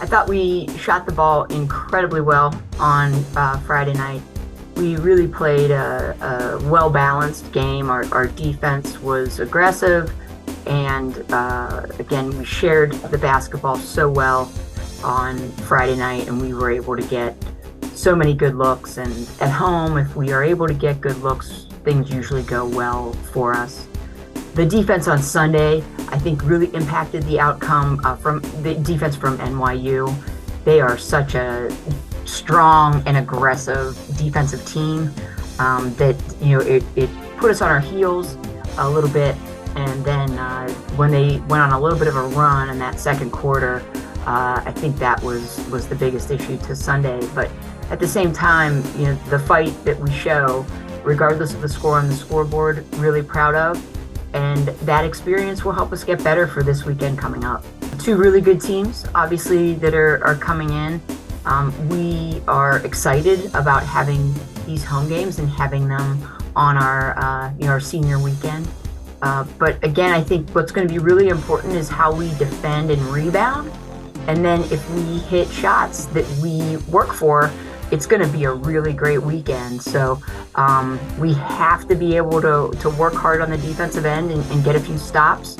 I thought we shot the ball incredibly well on Friday night. We really played a well-balanced game. Our defense was aggressive, and again, we shared the basketball so well on Friday night, and we were able to get so many good looks. And at home, if we are able to get good looks, things usually go well for us. The defense on Sunday, I think, really impacted the outcome from the defense from NYU. They are such a strong and aggressive defensive team that it put us on our heels a little bit. And then when they went on a little bit of a run in that second quarter, I think that was the biggest issue to Sunday. But at the same time, the fight that we show, regardless of the score on the scoreboard, really proud of. And that experience will help us get better for this weekend coming up. Two really good teams, obviously, that are coming in. We are excited about having these home games and having them on our senior weekend. But again, I think what's going to be really important is how we defend and rebound. And then if we hit shots that we work for, it's going to be a really great weekend. So we have to be able to work hard on the defensive end and get a few stops.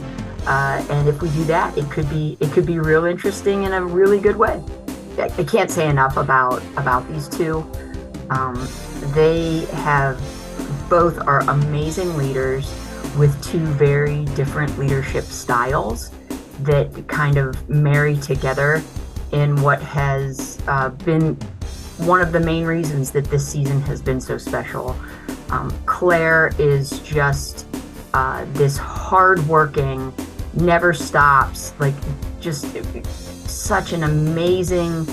And if we do that, it could be real interesting in a really good way. I can't say enough about these two. They both are amazing leaders with two very different leadership styles that kind of marry together in what has been one of the main reasons that this season has been so special. Claire is just this hardworking, never stops, just such an amazing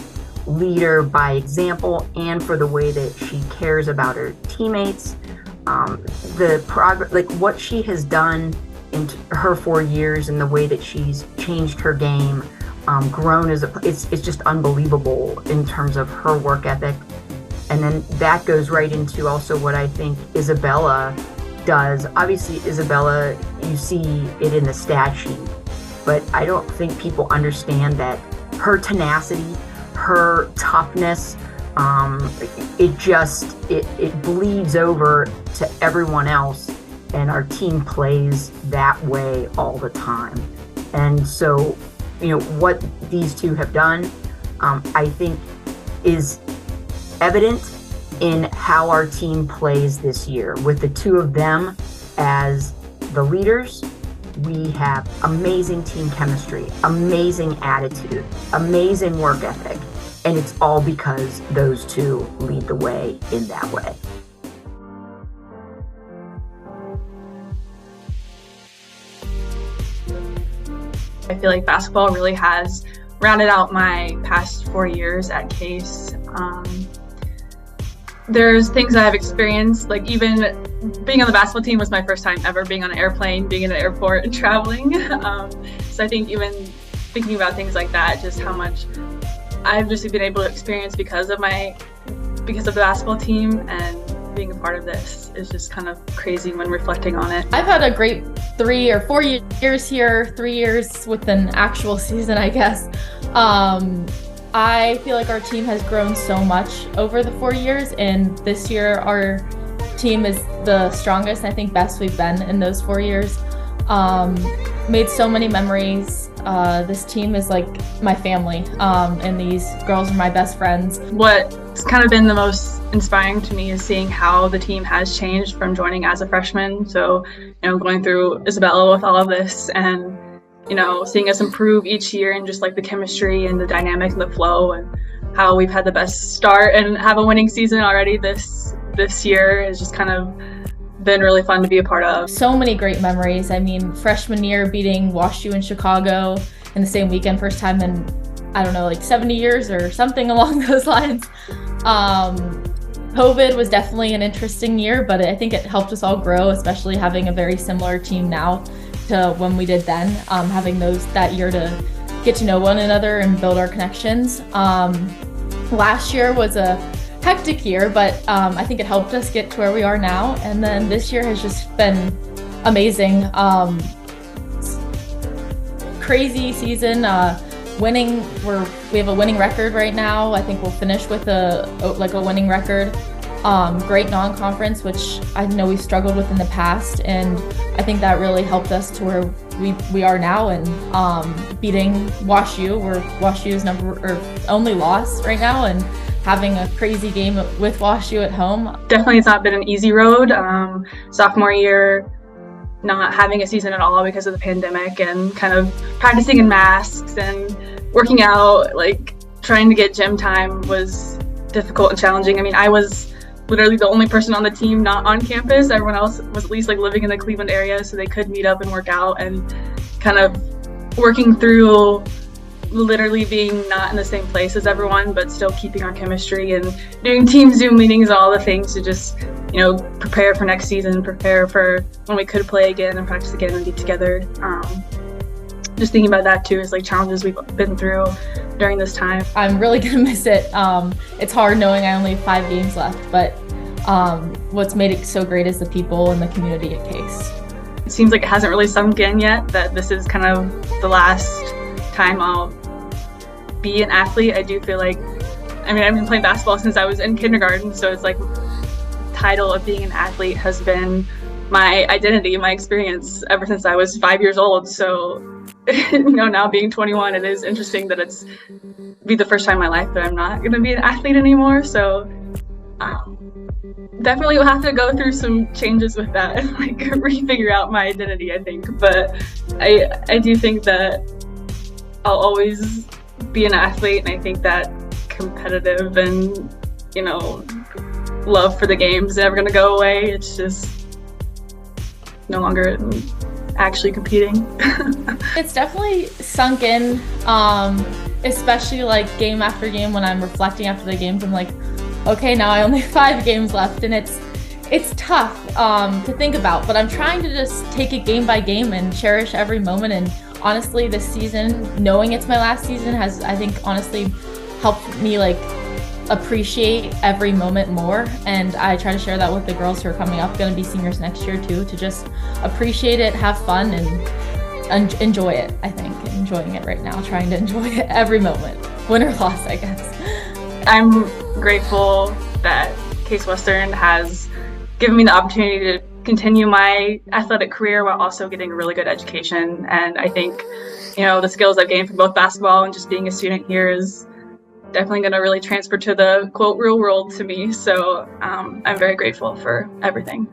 leader by example and for the way that she cares about her teammates. The progress, what she has done in her 4 years and the way that she's changed her game, grown it's just unbelievable in terms of her work ethic. And then that goes right into also what I think Isabella does. Obviously, Isabella, you see it in the stat sheet, but I don't think people understand that her tenacity, her toughness, it bleeds over to everyone else, and our team plays that way all the time. And so, what these two have done, I think is evident in how our team plays this year. With the two of them as the leaders, we have amazing team chemistry, amazing attitude, amazing work ethic, and it's all because those two lead the way in that way. I feel like basketball really has rounded out my past 4 years at Case. There's things I've experienced, even being on the basketball team was my first time ever being on an airplane, being in an airport and traveling. So I think even thinking about things like that, just how much I've just been able to experience because of the basketball team, and being a part of this is just kind of crazy when reflecting on it. I've had a great 3 or 4 years here, 3 years with an actual season, I guess. I feel like our team has grown so much over the 4 years, and this year our team is the strongest, and I think best we've been in those 4 years. Made so many memories. This team is like my family, and these girls are my best friends. What's kind of been the most inspiring to me is seeing how the team has changed from joining as a freshman. So, going through Isabella with all of this, and seeing us improve each year, and just the chemistry and the dynamic and the flow, and how we've had the best start and have a winning season already this year is just kind of been really fun to be a part of. So many great memories. I mean, freshman year beating WashU in Chicago in the same weekend, first time in, 70 years or something along those lines. COVID was definitely an interesting year, but I think it helped us all grow, especially having a very similar team now to when we did then, having that year to get to know one another and build our connections. Last year was a hectic year, but I think it helped us get to where we are now. And then this year has just been amazing. Crazy season, we have a winning record right now. I think we'll finish with a winning record. Great non-conference, which I know we struggled with in the past, and I think that really helped us to where we are now, and beating WashU. We're WashU's only loss right now, and having a crazy game with WashU at home. Definitely it's not been an easy road. Sophomore year, not having a season at all because of the pandemic, and kind of practicing in masks and working out, like trying to get gym time was difficult and challenging. I mean, I was literally the only person on the team not on campus. Everyone else was at least like living in the Cleveland area, so they could meet up and work out, and kind of working through literally being not in the same place as everyone, but still keeping our chemistry and doing team Zoom meetings and all the things to just, prepare for next season, prepare for when we could play again and practice again and be together. Just thinking about that too is like challenges we've been through during this time. I'm really gonna miss it. It's hard knowing I only have 5 games left, but what's made it so great is the people and the community at Case. It seems like it hasn't really sunk in yet that this is kind of the last time I'll be an athlete. I do feel like, I've been playing basketball since I was in kindergarten, so it's like the title of being an athlete has been my identity, my experience ever since I was 5 years old. So, now being 21, it is interesting that it's be the first time in my life that I'm not going to be an athlete anymore. So definitely will have to go through some changes with that and like refigure out my identity, I think. But I do think that I'll always be an athlete, and I think that competitive and, love for the game is never going to go away. It's just no longer actually competing. It's definitely sunk in, especially like game after game when I'm reflecting after the games. I'm like, okay, now I only have 5 games left, and it's tough to think about, but I'm trying to just take it game by game and cherish every moment. And honestly, this season, knowing it's my last season has, I think, honestly helped me like appreciate every moment more, and I try to share that with the girls who are coming up, going to be seniors next year too, to just appreciate it, have fun, and enjoy it. I think enjoying it right now, trying to enjoy it every moment, win or loss, I guess. I'm grateful that Case Western has given me the opportunity to continue my athletic career while also getting a really good education, and I think the skills I've gained from both basketball and just being a student here is definitely going to really transfer to the quote real world to me. So I'm very grateful for everything.